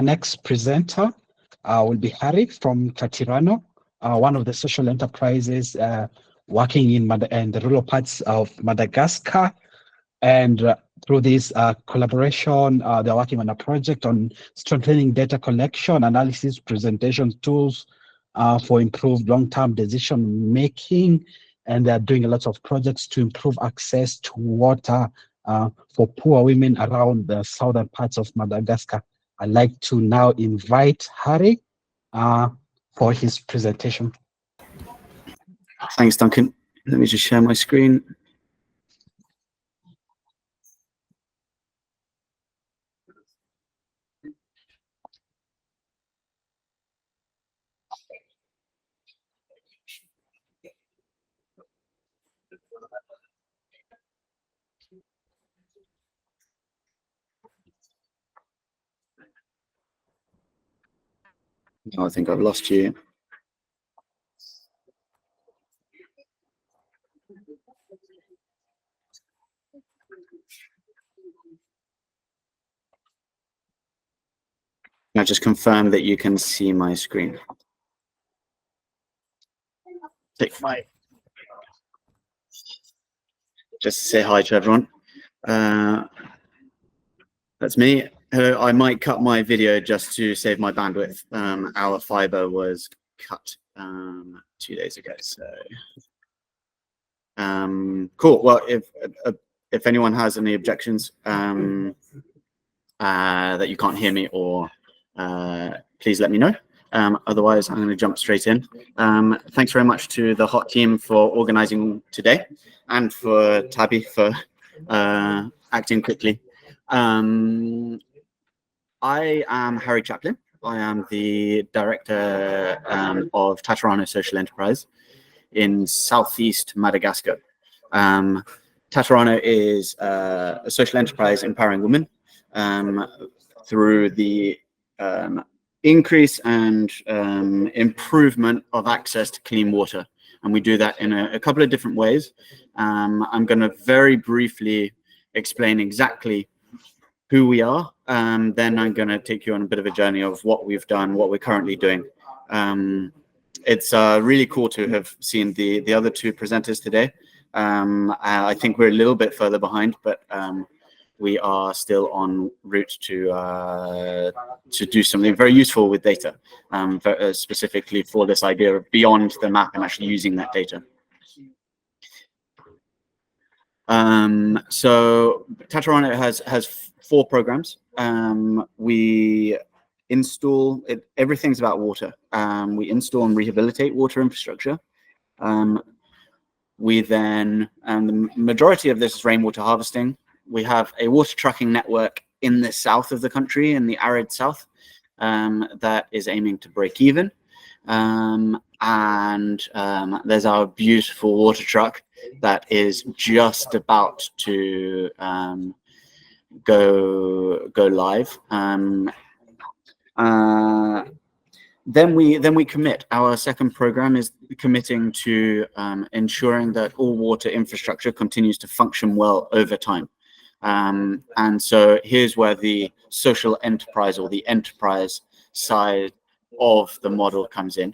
next presenter will be Harry from Tatirano, one of the social enterprises working in the rural parts of Madagascar. And through this collaboration, they're working on a project on strengthening data collection, analysis, presentation tools for improved long-term decision making. And they're doing a lot of projects to improve access to water for poor women around the southern parts of Madagascar. I'd like to now invite Harry for his presentation. Thanks, Duncan. Let me just share my screen. Oh, I think I've lost you. Now just confirm that you can see my screen. Just say hi to everyone. That's me. I might cut my video just to save my bandwidth. Our fiber was cut 2 days ago. So cool. Well, if anyone has any objections that you can't hear me, or please let me know. Otherwise, I'm going to jump straight in. Thanks very much to the HOT team for organizing today, and for Tabby for acting quickly. I am Harry Chaplin. I am the director of Tatirano Social Enterprise in southeast Madagascar. Tatirano is a social enterprise empowering women through the increase and improvement of access to clean water. And we do that in a couple of different ways. I'm going to very briefly explain exactly who we are. Then I'm going to take you on a bit of a journey of what we've done, what we're currently doing. It's really cool to have seen the other two presenters today. I think we're a little bit further behind, but we are still en route to do something very useful with data, specifically for this idea of beyond the map and actually using that data. So Tatirano has 4 programs. We install everything's about water. We install and rehabilitate water infrastructure. We then, the majority of this is rainwater harvesting. We have a water trucking network in the south of the country, in the arid south, that is aiming to break even. There's our beautiful water truck that is just about to go live. Then we commit. Our second program is committing to ensuring that all water infrastructure continues to function well over time. And so here's where the social enterprise, or the enterprise side of the model, comes in.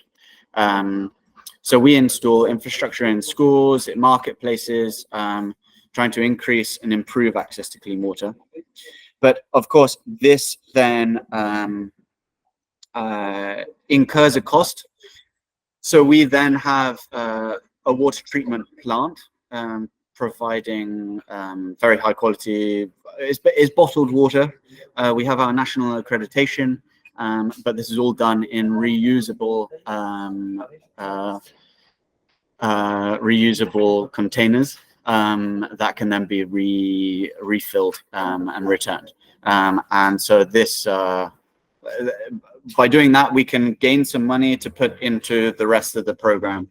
So we install infrastructure in schools, in marketplaces, trying to increase and improve access to clean water. But of course, this then incurs a cost. So we then have a water treatment plant providing very high quality, is bottled water. We have our national accreditation, but this is all done in reusable containers that can then be refilled and returned. And so this, by doing that, we can gain some money to put into the rest of the program.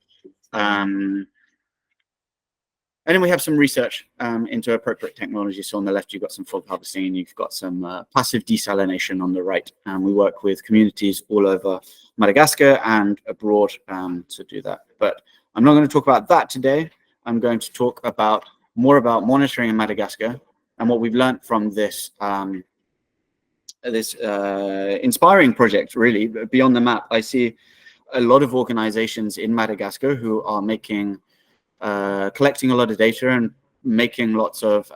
And then we have some research into appropriate technology. So on the left, you've got some fog harvesting, and you've got some passive desalination on the right. And we work with communities all over Madagascar and abroad to do that. But I'm not going to talk about that today. I'm going to talk more about monitoring in Madagascar and what we've learned from this inspiring project, really. Beyond the map, I see a lot of organizations in Madagascar who are making, collecting a lot of data and making lots of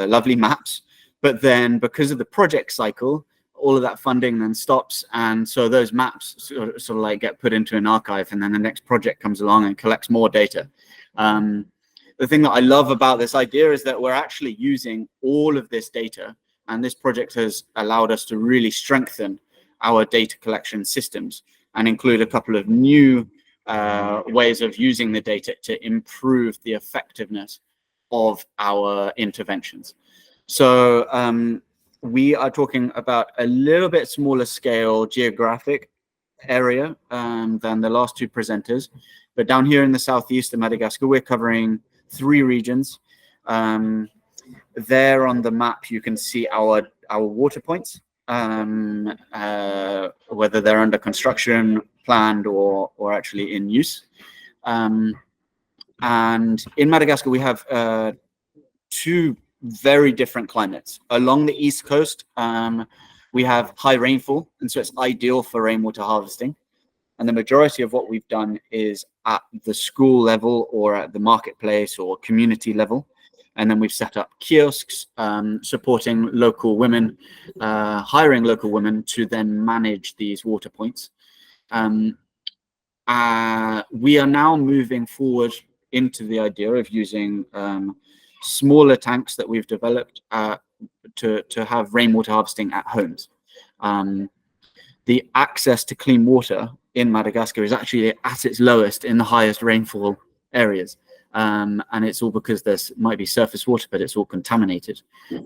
lovely maps. But then because of the project cycle, all of that funding then stops. And so those maps sort of like get put into an archive, and then the next project comes along and collects more data. The thing that I love about this idea is that we're actually using all of this data, and this project has allowed us to really strengthen our data collection systems and include a couple of new ways of using the data to improve the effectiveness of our interventions. So we are talking about a little bit smaller scale geographic area than the last two presenters. But down here in the southeast of Madagascar, we're covering 3 regions. There on the map, you can see our water points, whether they're under construction, planned, or actually in use. And in Madagascar, we have 2 very different climates. Along the east coast, we have high rainfall, and so it's ideal for rainwater harvesting. And the majority of what we've done is at the school level or at the marketplace or community level. And then we've set up kiosks, supporting local women, hiring local women to then manage these water points. We are now moving forward into the idea of using smaller tanks that we've developed to have rainwater harvesting at homes. The access to clean water in Madagascar is actually at its lowest in the highest rainfall areas. And it's all because there's might be surface water, but it's all contaminated.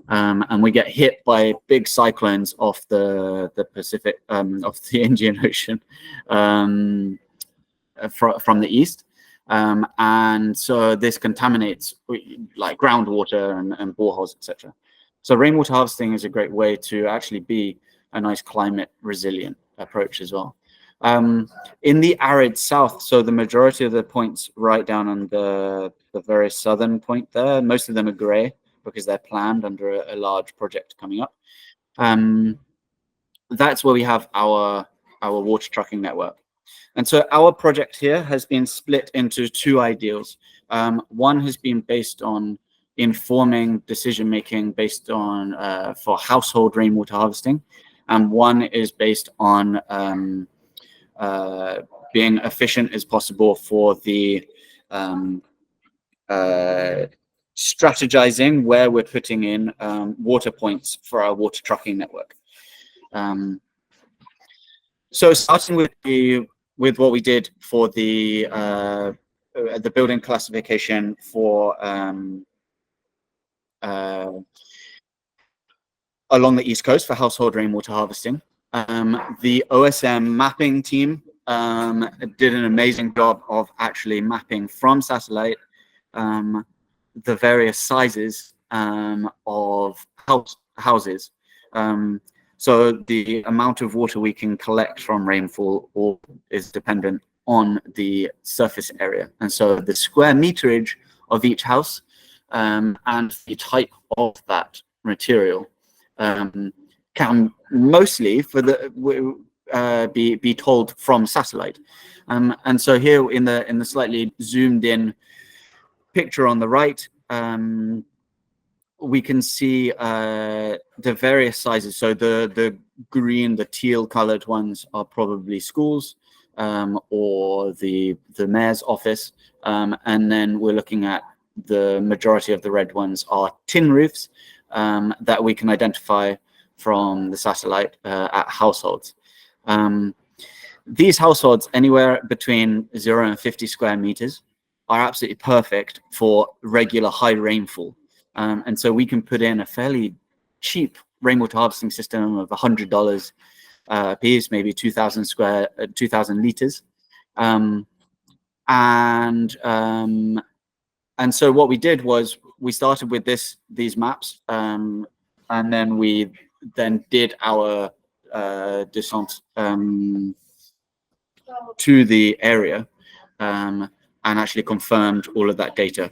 And we get hit by big cyclones off the Pacific, off the Indian Ocean, from the east. And so this contaminates like groundwater and boreholes, etc. So rainwater harvesting is a great way to actually be a nice climate resilient approach as well. In the arid south, so the majority of the points right down on the very southern point there, most of them are gray because they're planned under a large project coming up. That's where we have our water trucking network. And so our project here has been split into 2 ideals. One has been based on informing decision-making based on for household rainwater harvesting. And one is based on being efficient as possible for the strategizing where we're putting in water points for our water trucking network. So starting with what we did for the building classification for along the East Coast for household rainwater harvesting. The OSM mapping team did an amazing job of actually mapping from satellite the various sizes of houses. So the amount of water we can collect from rainfall is dependent on the surface area. And so the square meterage of each house and the type of that material can mostly be told from satellite. And so here in the slightly zoomed in picture on the right, we can see the various sizes. So the green, the teal colored ones are probably schools or the mayor's office. And then we're looking at the majority of the red ones are tin roofs that we can identify from the satellite at households. These households, anywhere between 0 and 50 square meters, are absolutely perfect for regular high rainfall. And so we can put in a fairly cheap rainwater harvesting system of $100 a piece, maybe 2,000 liters. And so what we did was we started with these maps, and then we did our descent to the area and actually confirmed all of that data.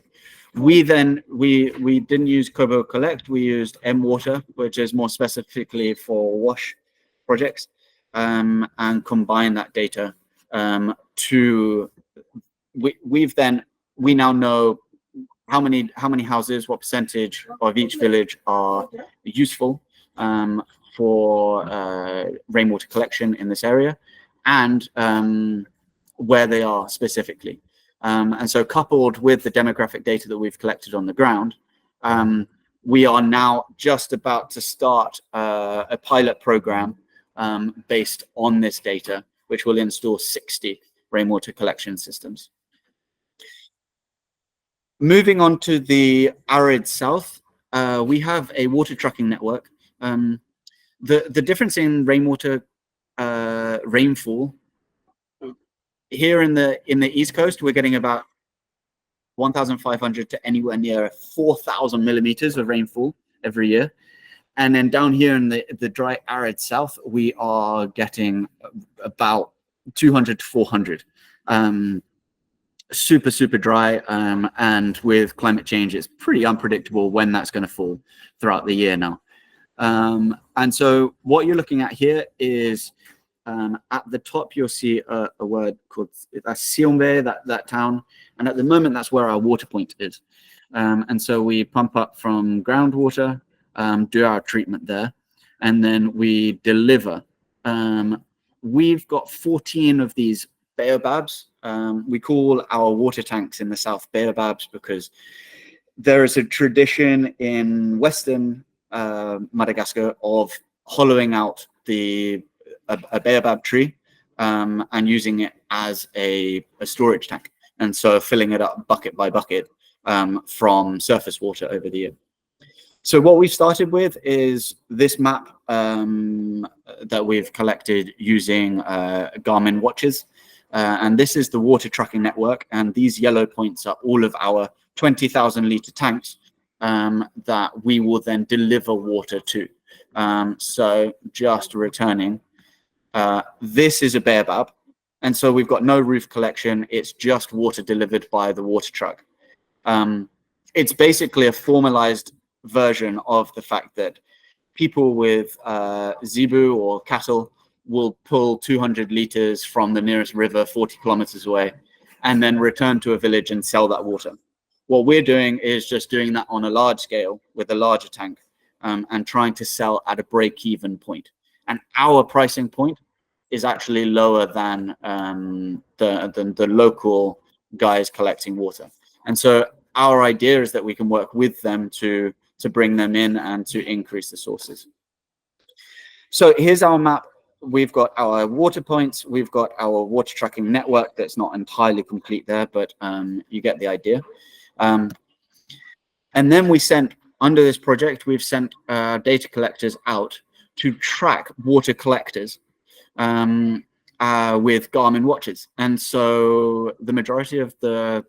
We didn't use Kobo Collect. We used M-Water, which is more specifically for wash projects, and combine that data we now know how many houses, what percentage of each village are useful for rainwater collection in this area, and where they are specifically. And so coupled with the demographic data that we've collected on the ground, we are now just about to start a pilot program based on this data, which will install 60 rainwater collection systems. Moving on to the arid south, we have a water trucking network. The difference in rainwater rainfall here in the East Coast, we're getting about 1,500 to anywhere near 4,000 millimeters of rainfall every year. And then down here in the dry arid south, we are getting about 200 to 400. Super dry, and with climate change, it's pretty unpredictable when that's going to fall throughout the year now. And so what you're looking at here is at the top, you'll see a word called Siombe, that town. And at the moment, that's where our water point is. And so we pump up from groundwater, do our treatment there, and then we deliver. We've got 14 of these baobabs. We call our water tanks in the south baobabs because there is a tradition in Western Madagascar of hollowing out a baobab tree and using it as a storage tank. And so filling it up bucket by bucket from surface water over the year. So what we've started with is this map that we've collected using Garmin watches. And this is the water trucking network. And these yellow points are all of our 20,000 litre tanks that we will then deliver water to. So just returning, this is a baobab. And so we've got no roof collection. It's just water delivered by the water truck. It's basically a formalized version of the fact that people with zebu or cattle will pull 200 liters from the nearest river 40 kilometers away and then return to a village and sell that water. What we're doing is just doing that on a large scale with a larger tank and trying to sell at a break-even point. And our pricing point is actually lower than the local guys collecting water. And so our idea is that we can work with them to bring them in and to increase the sources. So here's our map. We've got our water points. We've got our water tracking network that's not entirely complete there, but you get the idea. And then we sent, under this project, we've sent data collectors out to track water collectors with Garmin watches. And so the majority of the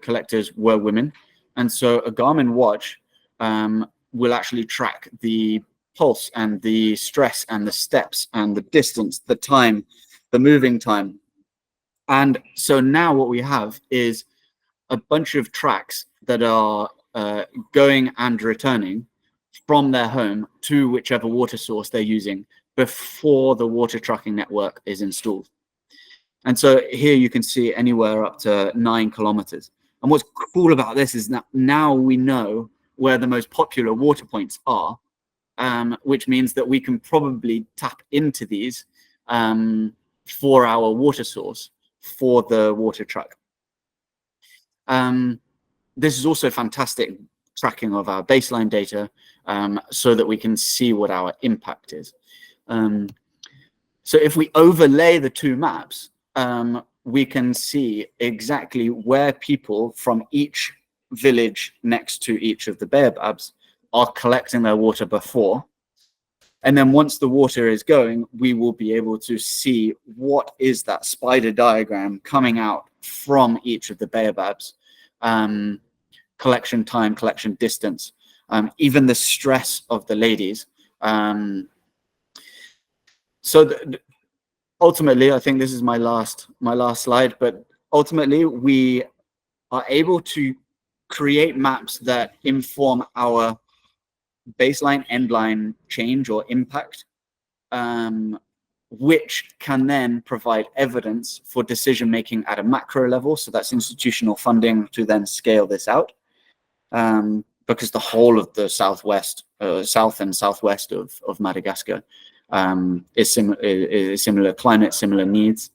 collectors were women. And so a Garmin watch will actually track the pulse and the stress and the steps and the distance, the time, the moving time. And so now what we have is a bunch of tracks that are going and returning from their home to whichever water source they're using before the water trucking network is installed. And so here you can see anywhere up to 9 kilometers. And what's cool about this is that now we know where the most popular water points are, which means that we can probably tap into these for our water source for the water truck. This is also fantastic tracking of our baseline data so that we can see what our impact is. So if we overlay the two maps, we can see exactly where people from each village next to each of the baobabs are collecting their water before. And then once the water is going, we will be able to see what is that spider diagram coming out from each of the baobabs, collection time, collection distance, even the stress of the ladies. Ultimately, I think this is my last slide, but ultimately we are able to create maps that inform our baseline, endline change or impact, which can then provide evidence for decision making at a macro level. So that's institutional funding to then scale this out, because the whole of the south and southwest of Madagascar is similar climate, similar needs.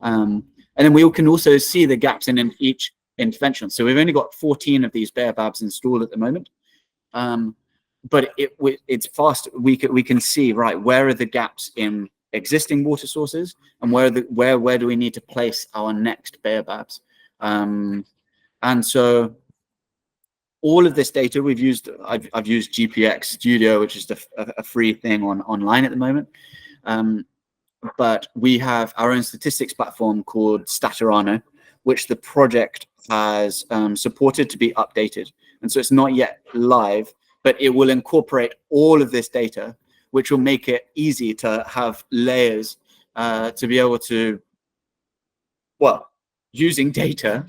And then we can also see the gaps in each intervention. So we've only got 14 of these baobabs installed at the moment. But it's fast. We can see, right, where are the gaps in existing water sources, and where do we need to place our next baobabs. And so all of this data we've used, I've used GPX Studio, which is a free thing online at the moment. But we have our own statistics platform called Statirano, which the project has supported to be updated. And so it's not yet live, but it will incorporate all of this data, which will make it easy to have layers to be able to, well, using data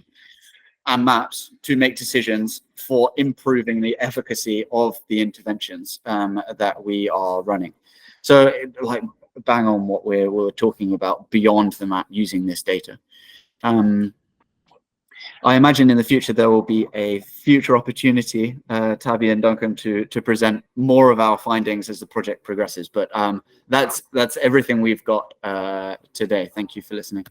and maps to make decisions for improving the efficacy of the interventions that we are running. So like bang on what we're talking about beyond the map using this data. I imagine in the future there will be a future opportunity, Tabby and Duncan, to present more of our findings as the project progresses. But that's everything we've got today. Thank you for listening.